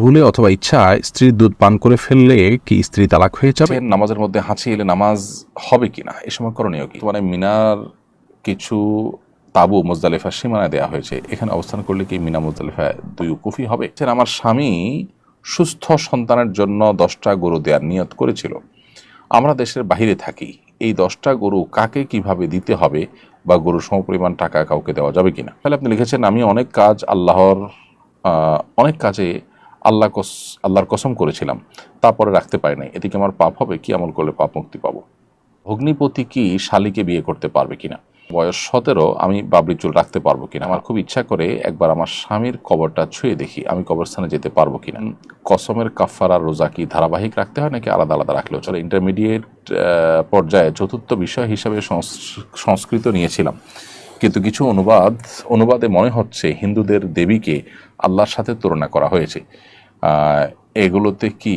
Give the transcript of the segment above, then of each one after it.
ভুলে অথবা ইচ্ছায় স্ত্রীর দুধ পান করে ফেললে কি স্ত্রী তালাক হয়ে যাবে? নামাজের মধ্যে হাঁচি এলে নামাজ হবে কিনা, এ সময় করণীয় কি? মানে মিনার কিছু তাবু মুজদালিফার সীমানায় দেওয়া হয়েছে, এখানে অবস্থান করলে কি মিনা মুজদালিফায় দুই উকুফি হবে? আমার স্বামী সুস্থ সন্তানের জন্য 10টা গরু দেওয়ার নিয়ত করেছিল। আমরা দেশের বাহিরে থাকি, এই 10টা গরু কাকে কিভাবে দিতে হবে বা গরুর সমপরিমাণ টাকা কাউকে দেওয়া যাবে কিনা? তাহলে আপনি লিখেছেন, আমি অনেক কাজে আল্লাহর কসম করেছিলাম, তারপরে রাখতে পারি নাই, এতে কি আমার পাপ হবে? কি আমল করলে পাপ মুক্তি পাবো? ভগ্নিপতি কি শালীকে বিয়ে করতে পারবে কিনা? বয়স 17, আমি বাবরি চুল রাখতে পারবো কিনা? আমার খুব ইচ্ছা করে একবার আমার স্বামীর কবরটা ছুঁয়ে দেখি, আমি কবরস্থানে যেতে পারবো কিনা? কসমের কাফারা রোজা কি ধারাবাহিক রাখতে হয় নাকি আলাদা আলাদা রাখলেও চলে? ইন্টারমিডিয়েট পর্যায়ে চতুর্থ বিষয় হিসাবে সংস্কৃত নিয়েছিলাম, কিন্তু কিছু অনুবাদে মনে হচ্ছে হিন্দুদের দেবীকে আল্লাহর সাথে তুলনা করা হয়েছে। এগুলোতে কি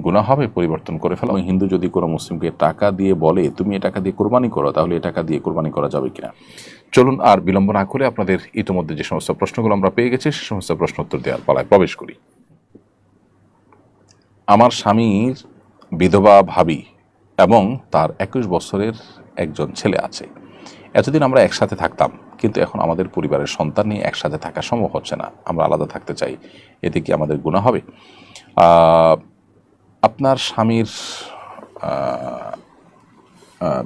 গুনাহ হবে? পরিবর্তন করে ফেলা? হিন্দু যদি কোনো মুসলিমকে টাকা দিয়ে বলে তুমি এ টাকা দিয়ে কোরবানি করো, তাহলে এ টাকা দিয়ে কোরবানি করা যাবে কিনা? চলুন আর বিলম্ব না করে আপনাদের ইতিমধ্যে যে সমস্ত প্রশ্নগুলো আমরা পেয়ে গেছি সে সমস্ত প্রশ্ন উত্তর দেওয়ার পালায় প্রবেশ করি। আমার স্বামীর বিধবা ভাবি এবং তার 21 বছরের একজন ছেলে আছে। এতদিন আমরা একসাথে থাকতাম, কিন্তু এখন আমাদের পরিবারের সন্তান নিয়ে একসাথে থাকা সম্ভব হচ্ছে না, আমরা আলাদা থাকতে চাই, এতে কি আমাদের গুনাহ হবে? আপনার স্বামীর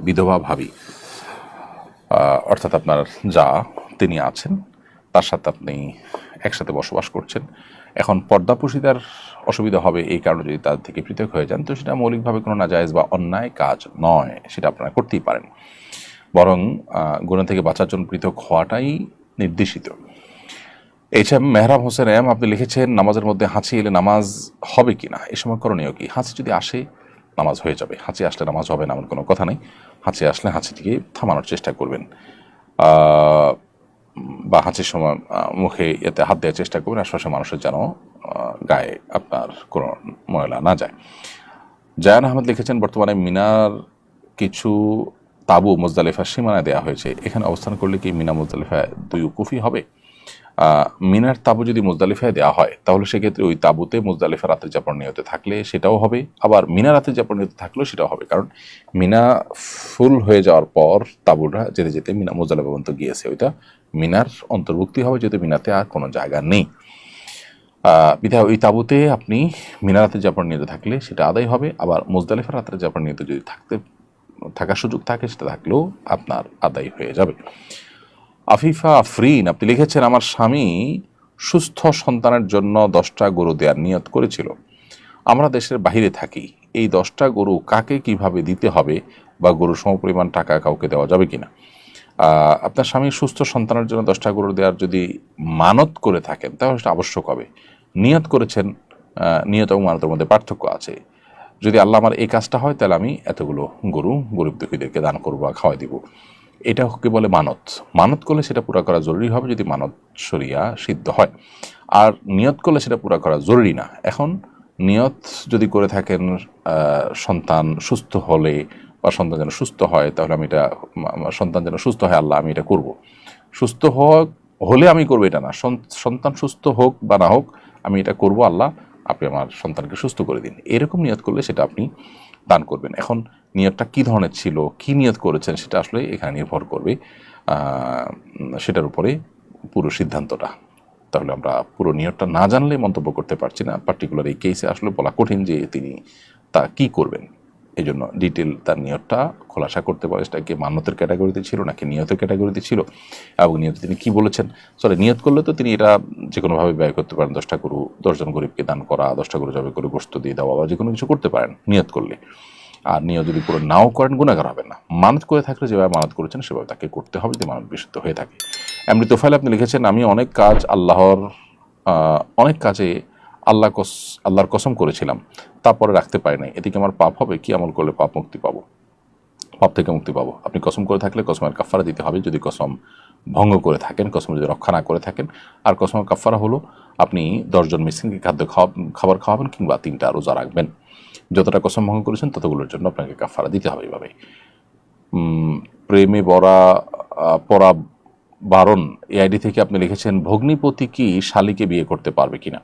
বিধবা ভাবি অর্থাৎ আপনার যা তিনি আছেন, তার সাথে আপনি একসাথে বসবাস করছেন। এখন পর্দাপোশিদার অসুবিধা হবে এই কারণে যদি তার থেকে পৃথক হয়ে যান, তো সেটা মৌলিকভাবে কোনো নাজায়েজ বা অন্যায় কাজ নয়, সেটা আপনারা করতেই পারেন, বরং গুনাহ থেকে বাঁচার জন্য পৃথক হওয়াটাই নির্দেশিত। এইচএম মেহরাব হোসেন এম, আপনি লিখেছেন, নামাজের মধ্যে হাঁচি এলে নামাজ হবে কিনা, এ সময় করণীয় কি? হাঁচি যদি আসে নামাজ হয়ে যাবে, হাঁচি আসলে নামাজ হবে না এমন কোনো কথা নেই। হাঁচি আসলে হাঁচিটিকে থামানোর চেষ্টা করবেন, বা হাঁচির সময় মুখে এতে হাত দেওয়ার চেষ্টা করবেন, আশপাশে মানুষের যেন গায়ে আপনার কোনো ময়লা না যায়। জায়ান আহমেদ লিখেছেন, বর্তমানে মিনার কিছু তাবু মুজদালিফার সীমানায় দেওয়া হয়েছে, এখানে অবস্থান করলে কি মিনা মুজদালিফায় দুই উকুফি হবে? মিনার তাবু যদি মুজদালিফায় দেওয়া হয়, তাহলে সেক্ষেত্রে ওই তাবুতে মুজদালিফা রাত্রি যাপন নিয়তে থাকলে সেটাও হবে, আবার মিনা রাত্রি যাপন নিয়তে থাকলেও সেটাও হবে, কারণ মিনা ফুল হয়ে যাওয়ার পর তাবুটা যেতে যেতে মিনা মুজদালিফা পর্যন্ত গিয়েছে, ওইটা মিনার অন্তর্ভুক্তি হবে, যেহেতু মিনাতে আর কোনো জায়গা নেই। বিধায় ওই তাবুতে আপনি মিনা রাত্রি যাপন নিয়তে থাকলে সেটা আদায় হবে, আবার মুজদালিফা রাত্রি যাপন নিয়তে যদি থাকার সুযোগ থাকে সেটা থাকলেও আপনার আদায় হয়ে যাবে। আফিফা আফরিন, আপনি লিখেছেন, আমার স্বামী সুস্থ সন্তানের জন্য 10টা গরু দেওয়ার নিয়ত করেছিল। আমরা দেশের বাহিরে থাকি, এই 10টা গরু কাকে কিভাবে দিতে হবে বা গরুর সমপরিমাণ টাকা কাউকে দেওয়া যাবে কিনা? আপনার স্বামী সুস্থ সন্তানের জন্য 10টা গরু দেওয়ার যদি মানত করে থাকেন, তাহলে সেটা আবশ্যক হবে। নিয়ত করেছেন, নিয়ত এবং মানতের মধ্যে পার্থক্য আছে। যদি আল্লাহ আমার এই কাজটা হয়, তাহলে আমি এতগুলো গরু গরিব দুঃখীদেরকে দান করবো বা খাওয়াই দিব, এটা কি বলে মানত। মানত করলে সেটা পুরা করা জরুরি হবে যদি মানত শরিয়া সিদ্ধ হয়, আর নিয়ত করলে সেটা পুরা করা জরুরি না। এখন নিয়ত যদি করে থাকেন সন্তান সুস্থ হলে বা সন্তান যেন সুস্থ হয়, তাহলে আমি এটা, সন্তান যেন সুস্থ হয় আল্লাহ আমি এটা করব, সুস্থ হলে আমি করবো এটা না, সন্তান সুস্থ হোক বা না হোক আমি এটা করব, আল্লাহ আপনি আমার সন্তানকে সুস্থ করে দিন, এরকম নিয়ত করলে সেটা আপনি দান করবেন। এখন নিয়তটা কী ধরনের ছিল, কী নিয়ত করেছেন, সেটা আসলে এখানে নির্ভর করবে, সেটার উপরে পুরো সিদ্ধান্তটা। তাহলে আমরা পুরো নিয়তটা না জানলে মন্তব্য করতে পারছি না, পার্টিকুলার এই কেসে আসলে বলা কঠিন যে তিনি তা কী করবেন, এই জন্য ডিটেল তার নিয়তটা খোলাসা করতে পারে, সেটা কি মান্যতের ক্যাটাগরিতে ছিল নাকি নিয়তের ক্যাটাগরিতে ছিল, এবং নিয়তে তিনি কী বলেছেন। সরি, নিয়ত করলে তো তিনি এটা যে কোনোভাবে ব্যয় করতে পারেন, 10টা গরু 10 জন গরিবকে দান করা, 10টা গরু জবাই করে গোশত দিয়ে দেওয়া, বা যে কোনো কিছু করতে পারেন নিয়ত করলে। আর নিয়ত যদি পুরো নাও করেন গুনাহগার হবেন না, মানত করে থাকলে যেভাবে মানত করেছেন সেভাবে তাকে করতে হবে যদি মানত বিশুদ্ধ হয়ে থাকে। এমনি তোফাইল, আপনি লিখেছেন, আমি অনেক কাজে আল্লাহর কসম করেছিলাম, তারপরে রাখতে পারি নাই, এতে কি আমার পাপ হবে? কি আমল করলে পাপ থেকে মুক্তি পাবো? আপনি কসম করে থাকলে কসমের কাফারা দিতে হবে, যদি কসম ভঙ্গ করে থাকেন, কসম যদি রক্ষা না করে থাকেন। আর কসমের কাফারা হলো আপনি 10 জন মিসকিনকে খাবার খাওয়াবেন, কিংবা 3টা রোজা রাখবেন। যতটা কসম ভঙ্গ করেছেন ততগুলোর জন্য আপনাকে কাফারা দিতে হবে। এভাবে প্রেমে পড়া বারণ এআইডি থেকে আপনি লিখেছেন, ভগ্নিপতি কি শালীকে বিয়ে করতে পারবে কিনা?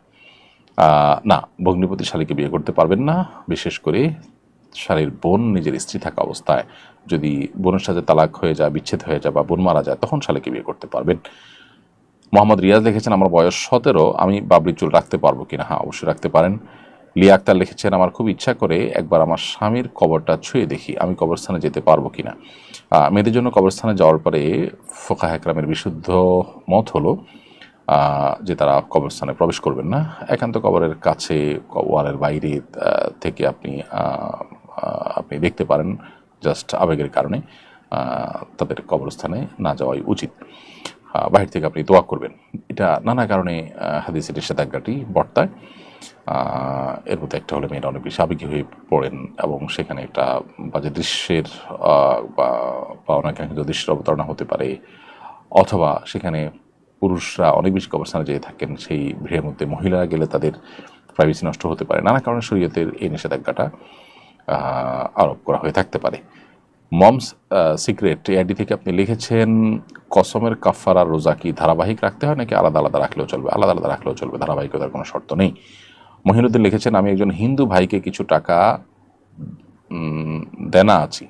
না, ভগ্নিপতি শালীকে বিয়ে করতে পারবেন না। বিশেষ করে শালীর বোন নিজের স্ত্রী থাকা অবস্থায় যদি বোনের সাথে তালাক হয়ে যায়, বিচ্ছেদ হয়ে যায় বা বোন মারা যায়, তখন শালীকে বিয়ে করতে পারবেন। মোহাম্মদ রিয়াজ লিখেছেন, আমার বয়স 17, আমি বাবরি চুল রাখতে পারবো কিনা? হ্যাঁ, অবশ্যই রাখতে পারেন। লিয়া আক্তার লিখেছেন, আমার খুব ইচ্ছা করে একবার আমার স্বামীর কবরটা ছুঁয়ে দেখি, আমি কবরস্থানে যেতে পারবো কিনা। মেয়েদের জন্য কবরস্থানে যাওয়ার পরে ফুকাহা একরামের বিশুদ্ধ মত হলো যে তারা কবরস্থানে প্রবেশ করবেন না। একান্ত কবরের কাছে, ওয়ালের বাইরে থেকে আপনি আপনি দেখতে পারেন, জাস্ট আবেগের কারণে তাদের কবরস্থানে না যাওয়াই উচিত। বাহির থেকে আপনি দোয়া করবেন। এটা নানা কারণে হাদিসের নিষেধাজ্ঞাটি বর্তায়। এর মধ্যে একটা হলে মেয়েরা অনেক বেশি আবেগী হয়ে পড়েন এবং সেখানে একটা বাজে দৃশ্যের বা অনেক দৃশ্যের অবতারণা হতে পারে, অথবা সেখানে পুরুষরা অনেক বেশি কবরস্থানে যেয়ে থাকেন, সেই ভিড়ের মধ্যে মহিলারা গেলে তাদের প্রাইভেসি নষ্ট হতে পারে। নানা কারণে শরীয়তের এই নিষেধাজ্ঞাটা আরোপ করা হয়ে থাকতে পারে। মমস সিক্রেট আইডি থেকে আপনি লিখেছেন, কসমের কাফারা রোজা কি ধারাবাহিক রাখতে হয় নাকি আলাদা আলাদা রাখলেও চলবে? আলাদা আলাদা রাখলেও চলবে, ধারাবাহিকতার কোনো শর্ত নেই। মহিনুদ্দিন লিখেছেন, আমি একজন হিন্দু ভাইকে কিছু টাকা দেনা আছি,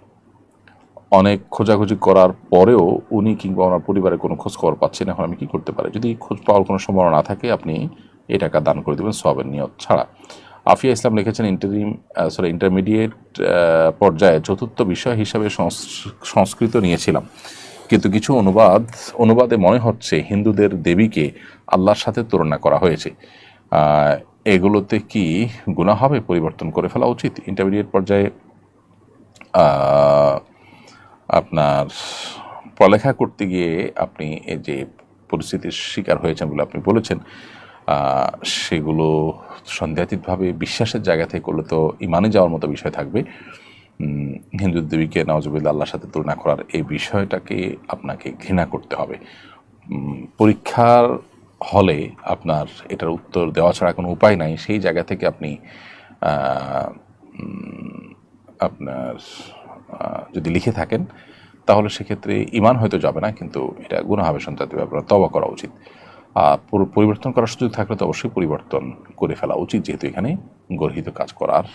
অনেক খোঁজাখুঁজি করার পরেও উনি কিংবা ওনার পরিবারের কোনো খোঁজ খবর পাচ্ছেন, এখন আমি কি করতে পারি? যদি খোঁজ পাওয়ার কোনো সম্ভাবনা না থাকে, আপনি এই টাকা দান করে দেবেন সওয়াবের নিয়ত ছাড়া। আফিয়া ইসলাম লিখেছেন, ইন্টারমিডিয়েট পর্যায়ে চতুর্থ বিষয় হিসাবে সংস্কৃত নিয়েছিলাম, কিন্তু কিছু অনুবাদে মনে হচ্ছে হিন্দুদের দেবীকে আল্লাহর সাথে তুলনা করা হয়েছে। এগুলোতে কি গুনাহ হবে? পরিবর্তন করে ফেলা উচিত? ইন্টারমিডিয়েট পর্যায়ে আপনার পড়ালেখা করতে গিয়ে আপনি এই যে পরিস্থিতির শিকার হয়েছেন বলে আপনি বলেছেন, সেগুলো সন্দেহাতীতভাবে বিশ্বাসের জায়গা থেকে করলে তো ইমানে যাওয়ার মতো বিষয় থাকবে। হিন্দু দেবীকে নওয়াজুবিল্লাহ আল্লাহর সাথে তুলনা করার এই বিষয়টাকে আপনাকে ঘৃণা করতে হবে। পরীক্ষার হলে আপনার এটার উত্তর দেওয়া ছাড়া কোনো উপায় নাই, সেই জায়গা থেকে আপনি আপনার যদি লিখে থাকেন তাহলে সেক্ষেত্রে ইমান হয়তো যাবে না, কিন্তু এটা গুনাহ হবে, সন্তানদের ব্যাপারে তওবা করা উচিত। পরিবর্তন করার সুযোগ থাকলে তো অবশ্যই পরিবর্তন করে ফেলা উচিত, যেহেতু এখানে গর্হিত কাজ করার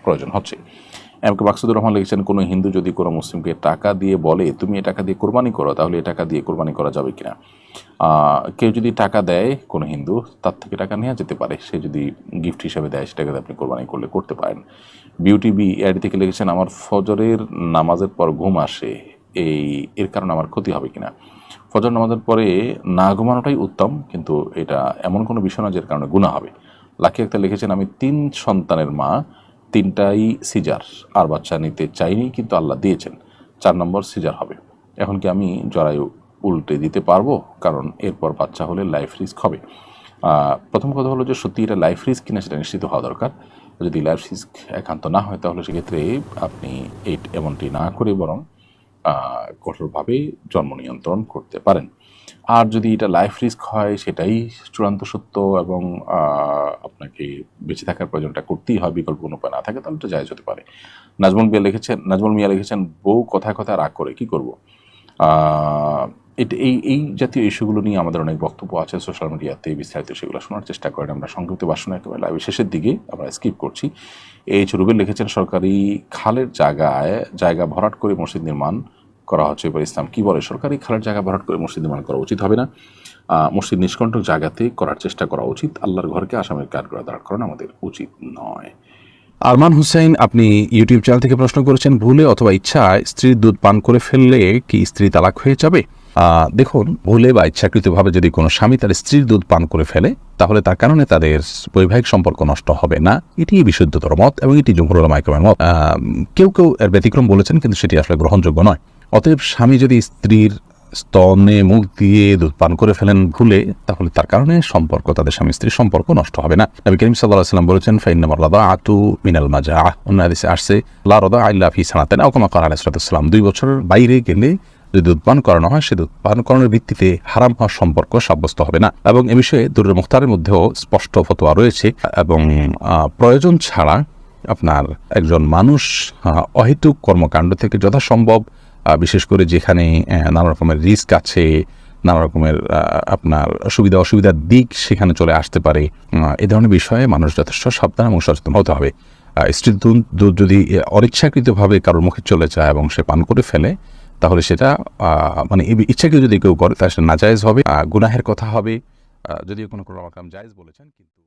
প্রয়োজন হচ্ছে। এমকে মাকসুদুর রহমান লিখেছেন, কোনো হিন্দু যদি কোনো মুসলিমকে টাকা দিয়ে বলে তুমি এ টাকা দিয়ে কোরবানি করো, তাহলে এ টাকা দিয়ে কোরবানি করা যাবে কিনা? কেউ যদি টাকা দেয় কোনো হিন্দু, তার থেকে টাকা নেওয়া যেতে পারে, সে যদি গিফট হিসেবে দেয় সেটাকে আপনি কোরবানি করলে করতে পারেন। বিউটি বি এআইডি থেকে লিখেছেন, আমার ফজরের নামাজের পর ঘুম আসে, এর কারণে আমার ক্ষতি হবে কিনা? ফজর নামাজের পরে না ঘুমানোটাই উত্তম, কিন্তু এটা এমন কোনো বিষয় না যার কারণে গুনাহ হবে। লাকি আক্তার লিখেছেন, আমি 3 সন্তানের মা, 3টাই সিজার, আর বাচ্চা নিতে চাইনি কিন্তু আল্লাহ দিয়েছেন, 4 নম্বর সিজার হবে, এখন কি আমি জরায়ু উল্টে দিতে পারবো? কারণ এরপর বাচ্চা হলে লাইফ রিস্ক হবে। প্রথম কথা হলো যে সত্যি এটা লাইফ রিস্ক কিনা সেটা নিশ্চিত হওয়া দরকার। যদি লাইফ রিস্ক একান্ত না হয় তাহলে সেক্ষেত্রে আপনি এমনটি না করে বরং কঠোরভাবে জন্ম নিয়ন্ত্রণ করতে পারেন। আর যদি এটা লাইফ রিস্ক হয়, সেটাই চূড়ান্ত সত্য এবং আপনাকে বেঁচে থাকার প্রয়োজনটা করতেই হয়, বিকল্প কোনো উপায় না থাকে, তাহলে তো জায়েজ হতে পারে। নাজমুল মিয়া লিখেছেন, বউ কথায় কথায় রাগ করে কি করব? এই জাতীয় ইস্যুগুলো নিয়ে আমাদের অনেক বক্তব্য আছে সোশ্যাল মিডিয়াতে, বিস্তারিত সেগুলো শোনার চেষ্টা করেন। আমরা সংক্ষিপ্ত ভাষণ একেবারে লাইভ শেষের দিকে আমরা স্কিপ করছি। রুবেল লিখেছেন, সরকারি খালের জায়গা ভরাট করে মসজিদ নির্মাণ করা হচ্ছে, এবার ইসলাম কি বলে? সরকারি খালের জায়গা ভরাট করে মসজিদ নির্মাণ করা উচিত হবে না। মসজিদ নিষ্কণ্টক জায়গাতে করার চেষ্টা করা উচিত। আল্লাহর ঘরকে আসামের কাঠগড়া দাঁড় করানো আমাদের উচিত নয়। আরমান হুসাইন, আপনি ইউটিউব চ্যানেল থেকে প্রশ্ন করেছেন, ভুলে অথবা ইচ্ছায় স্ত্রীর দুধ পান করে ফেললে কি স্ত্রী তালাক হয়ে যাবে? দেখুন, ভুলে বা ইচ্ছাকৃতভাবে যদি কোনো স্বামী তার স্ত্রীর দুধ পান করে ফেলে, তাহলে তার কারণে তাদের বৈবাহিক সম্পর্ক নষ্ট হবে না। এটি বিশুদ্ধতর মত এবং এটি জমহুর উলামা ইকরামের মত। কেউ এর ব্যতিক্রম বলেছেন, কিন্তু সেটি আসলে গ্রহণযোগ্য নয়। অতএব স্বামী যদি স্ত্রীর স্তনে মুখ দিয়ে দুধ পান করে ফেলেন ভুলে, তাহলে তার কারণে তাদের স্বামী স্ত্রীর সম্পর্ক নষ্ট হবে না। নবী করিম সাল্লাল্লাহু আলাইহি ওয়াসাল্লাম বলেছেন, ফাইন্নামার রাদাআতু মিনাল মাজাআহ। অন্য হাদিসে আসছে, লা রাদাআ ইল্লা ফি সানাতাইন, আও কামা ক্বালা আলাইহিস সালাম। 2 বছরের বাইরে গেলে যদি দুধ পান করানো হয়, সে দুধ পান করানোর ভিত্তিতে হারাম হওয়ার সম্পর্ক সাব্যস্ত হবে না। এবং এ বিষয়ে দুরুল মুখতারের মধ্যেও স্পষ্ট ফতোয়া রয়েছে। এবং প্রয়োজন ছাড়া আপনার একজন মানুষ অহেতুক কর্মকাণ্ড থেকে যথাসম্ভব, বিশেষ করে যেখানে নানা রকমের রিস্ক আছে, নানা রকমের আপনার সুবিধা অসুবিধার দিক সেখানে চলে আসতে পারে। এ ধরনের বিষয়ে মানুষ যথেষ্ট সাবধান এবং সচেতন হতে হবে। স্ত্রীর দুধ যদি অনিচ্ছাকৃতভাবে কারোর মুখে চলে যায় এবং সে পান করে ফেলে, তাহলে সেটা মানে ইচ্ছাকৃত যদি কেউ করে তাহলে সেটা নাজায়েজ হবে, গুনাহের কথা হবে। যদিও কোনো জায়েজ বলেছেন, কিন্তু